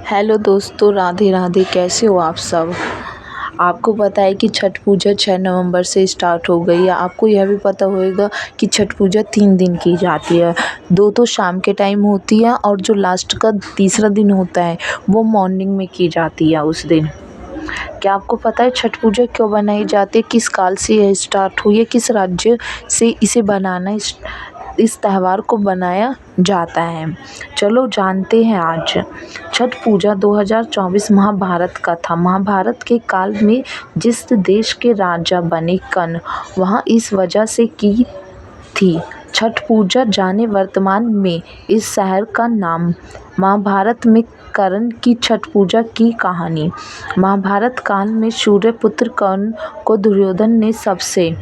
Hello दोस्तों, राधे राधे। कैसे हो आप सब। आपको पता है कि छठ पूजा 6 नवंबर से स्टार्ट हो गई है। आपको यह भी पता होगा कि छठ पूजा 3 दिन की जाती है। 2 तो शाम के टाइम होती है और जो लास्ट का तीसरा दिन होता है वो मॉर्निंग में की जाती है उस दिन। क्या आपको पता है छठ पूजा क्यों बनाई जाती है, किस काल से यह स्टार्ट हुई है, किस राज्य से इसे बनाना इस त्यौहार को बनाया जाता है। चलो जानते हैं आज। छठ पूजा 2024 महाभारत का था। महाभारत के काल में जिस देश के राजा बने कर्ण, वहाँ इस वजह से की थी छठ पूजा जाने। वर्तमान में इस शहर का नाम। महाभारत में कर्ण की छठ पूजा की कहानी। महाभारत काल में सूर्यपुत्र कर्ण को दुर्योधन ने सबसे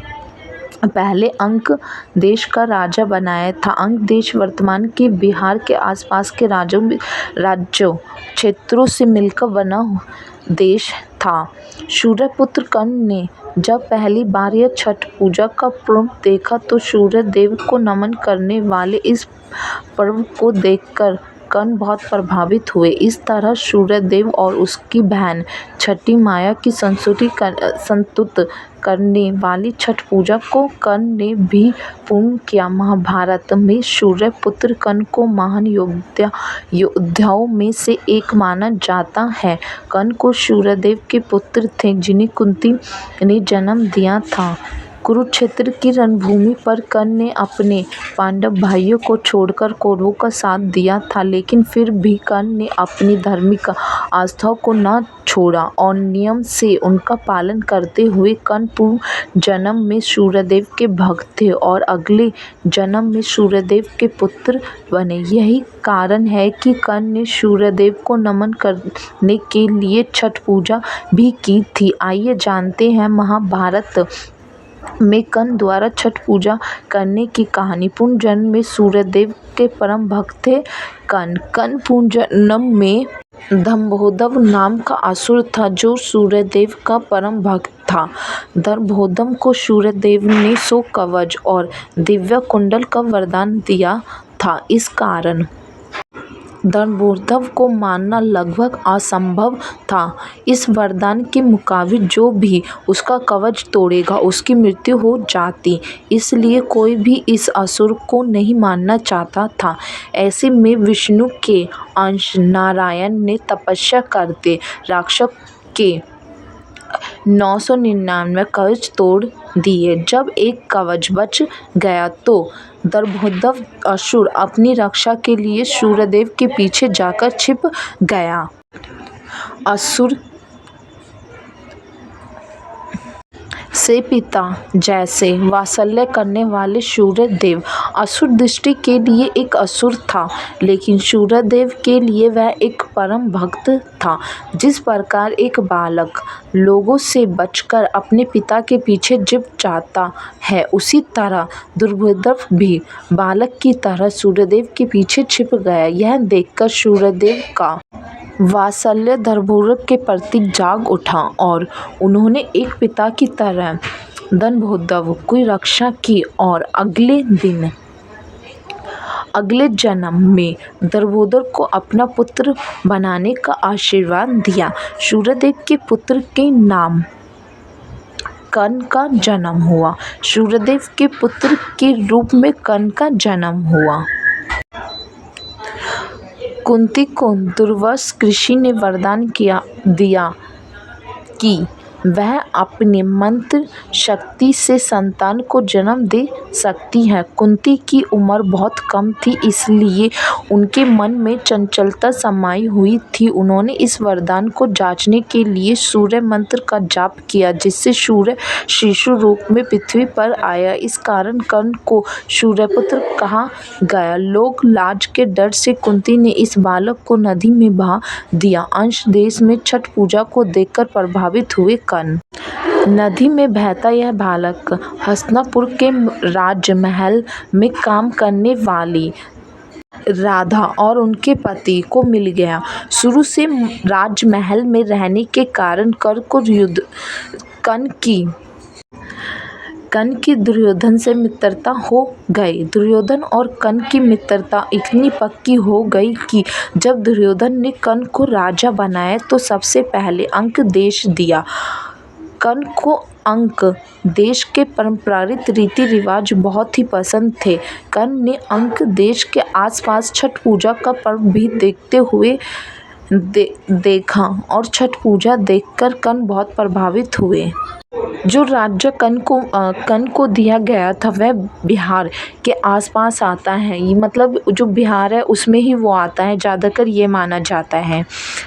पहले अंक देश का राजा बनाया था। अंक देश वर्तमान के बिहार के आसपास के राज्यों क्षेत्रों से मिलकर बना देश था। सूर्यपुत्र कर्ण ने जब पहली बार यह छठ पूजा का पर्व देखा तो सूर्य देव को नमन करने वाले इस पर्व को देखकर कर्ण बहुत प्रभावित हुए। इस तरह सूर्यदेव और उसकी बहन छठी माया की संतुष्ट करने वाली छठ पूजा को कर्ण ने भी पूर्ण किया। महाभारत में सूर्यपुत्र कर्ण को महान योद्धाओं में से एक माना जाता है। कर्ण को सूर्यदेव के पुत्र थे जिन्हें कुंती ने जन्म दिया था। कुरुक्षेत्र की रणभूमि पर कर्ण ने अपने पांडव भाइयों को छोड़कर कौरवों का साथ दिया था, लेकिन फिर भी कर्ण ने अपनी धार्मिक आस्थाओं को न छोड़ा और नियम से उनका पालन करते हुए कर्ण पूर्व जन्म में सूर्यदेव के भक्त थे और अगले जन्म में सूर्यदेव के पुत्र बने। यही कारण है कि कर्ण ने सूर्यदेव को नमन करने के लिए छठ पूजा भी की थी। आइए जानते हैं महाभारत में कर्ण द्वारा छठ पूजा करने की कहानी। पूर्व जन्म में सूर्यदेव के परम भक्त थे कर्ण पूर्व जन्म में दंभोदर नाम का असुर था जो सूर्यदेव का परम भक्त था। दंभोदर को सूर्यदेव ने 100 कवच और दिव्य कुंडल का वरदान दिया था। इस कारण दंभोदर को मारना लगभग असंभव था। इस वरदान के मुताबिक जो भी उसका कवच तोड़ेगा उसकी मृत्यु हो जाती, इसलिए कोई भी इस असुर को नहीं मारना चाहता था। ऐसे में विष्णु के अंश नारायण ने तपस्या करते राक्षस के 999 कवच तोड़ दिए। जब एक कवच बच गया तो दंभोदर असुर अपनी रक्षा के लिए सूर्यदेव के पीछे जाकर छिप गया। असुर से पिता जैसे वात्सल्य करने वाले सूर्यदेव असुर दृष्टि के लिए एक असुर था, लेकिन सूर्यदेव के लिए वह एक परम भक्त था। जिस प्रकार एक बालक लोगों से बचकर अपने पिता के पीछे छिप जाता है, उसी तरह दंभोदर भी बालक की तरह सूर्यदेव के पीछे छिप गया। यह देखकर सूर्यदेव का वात्सल्य दंभोदर के प्रति जाग उठा और उन्होंने एक पिता की तरह दंभोदर की रक्षा की और अगले जन्म में दंभोदर को अपना पुत्र बनाने का आशीर्वाद दिया। सूर्यदेव के पुत्र के नाम कर्ण का जन्म हुआ। सूर्यदेव के पुत्र के रूप में कर्ण का जन्म हुआ। कुंती को दूरवश ऋषि ने वरदान दिया कि वह अपने मंत्र शक्ति से संतान को जन्म दे सकती है। कुंती की उम्र बहुत कम थी, इसलिए उनके मन में चंचलता समाई हुई थी। उन्होंने इस वरदान को जांचने के लिए सूर्य मंत्र का जाप किया, जिससे सूर्य शिशु रूप में पृथ्वी पर आया। इस कारण कर्ण को सूर्यपुत्र कहा गया। लोक लाज के डर से कुंती ने इस बालक को नदी में बहा दिया। अंश देश में छठ पूजा को देखकर प्रभावित हुए कर्ण नदी में बहता यह बालक हस्तिनापुर के राजमहल में काम करने वाली राधा और उनके पति को मिल गया। शुरू से राजमहल में रहने के कारण कर्ण कर्ण की दुर्योधन से मित्रता हो गई। दुर्योधन और कर्ण की मित्रता इतनी पक्की हो गई कि जब दुर्योधन ने कर्ण को राजा बनाया तो सबसे पहले अंक देश दिया। कर्ण को अंक देश के पारंपरिक रीति रिवाज बहुत ही पसंद थे। कर्ण ने अंक देश के आसपास छठ पूजा का पर्व भी देखते हुए देखा और छठ पूजा देखकर कर्ण बहुत प्रभावित हुए। जो राज्य कर्ण को दिया गया था वह बिहार के आसपास आता है। ये मतलब जो बिहार है उसमें ही वो आता है, ज़्यादातर ये माना जाता है।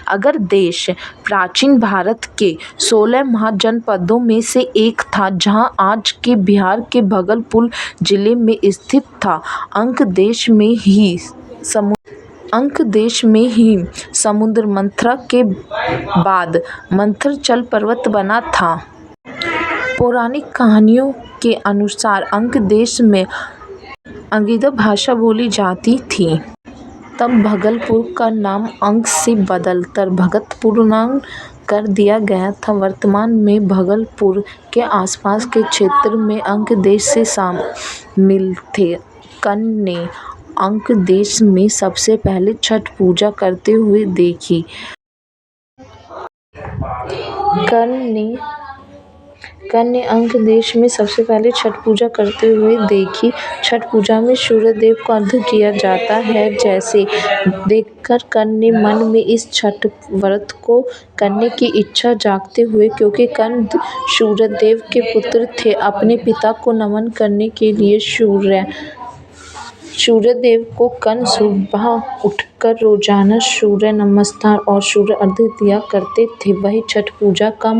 अगर देश प्राचीन भारत के 16 महाजनपदों में से एक था जहां आज के बिहार के भागलपुर जिले में स्थित था। अंक देश में ही समुद्र मंथन के बाद मंथराचल पर्वत बना था। पौराणिक कहानियों के अनुसार अंक देश में अंगिरा भाषा बोली जाती थी। तब भागलपुर का नाम अंक से बदलकर भगतपुर कर दिया गया था। वर्तमान में भागलपुर के आसपास के क्षेत्र में अंक देश से शामिल थे। कर्ण ने अंक देश में सबसे पहले छठ पूजा करते हुए देखी। कर्ण ने अंक देश में सबसे पहले छठ पूजा करते हुए देखी। छठ पूजा में सूर्य देव को अर्घ्य किया जाता है, जैसे देखकर कर्ण ने मन में इस छठ व्रत को करने की इच्छा जागते हुए, क्योंकि कर्ण सूर्य देव के पुत्र थे, अपने पिता को नमन करने के लिए सूर्य देव को कर्ण सुबह उठकर रोजाना सूर्य नमस्कार और सूर्य अर्घ्य दिया करते थे। वही छठ पूजा का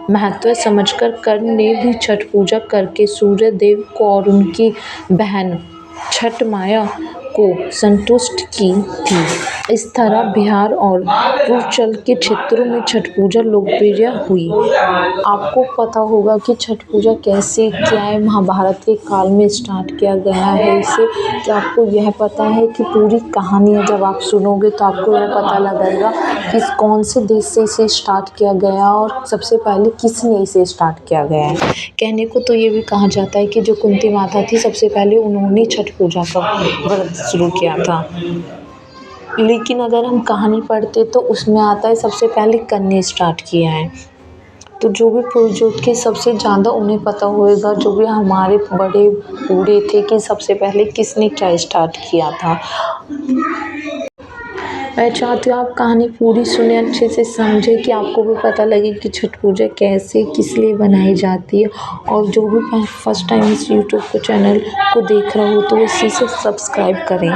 महत्व समझकर कर्ण ने भी छठ पूजा करके सूर्य देव को और उनकी बहन छठ माया को संतुष्ट की थी। इस तरह बिहार और पूर्वांचल के क्षेत्रों में छठ पूजा लोकप्रिय हुई। आपको पता होगा कि छठ पूजा कैसे क्या है, महाभारत के काल में स्टार्ट किया गया है इसे। क्या आपको यह पता है कि पूरी कहानी जब आप सुनोगे तो आपको यह पता लगेगा कि कौन से देश से इसे स्टार्ट किया गया और सबसे पहले किसने इसे स्टार्ट किया गया है। कहने को तो ये भी कहा जाता है कि जो कुंती माता थी सबसे पहले उन्होंने छठ पूजा का व्रत शुरू किया था, लेकिन अगर हम कहानी पढ़ते तो उसमें आता है सबसे पहले कर्ण ने स्टार्ट किया है। तो जो भी पूर्वज के सबसे ज़्यादा उन्हें पता होएगा, जो भी हमारे बड़े बूढ़े थे, कि सबसे पहले किसने क्या स्टार्ट किया था। मैं चाहती हूँ आप कहानी पूरी सुने, अच्छे से समझे, कि आपको भी पता लगे कि छठ पूजा कैसे किस लिए बनाई जाती है। और जो भी फर्स्ट टाइम इस यूट्यूब चैनल को देख रहा हो तो इसी से सब्सक्राइब करें।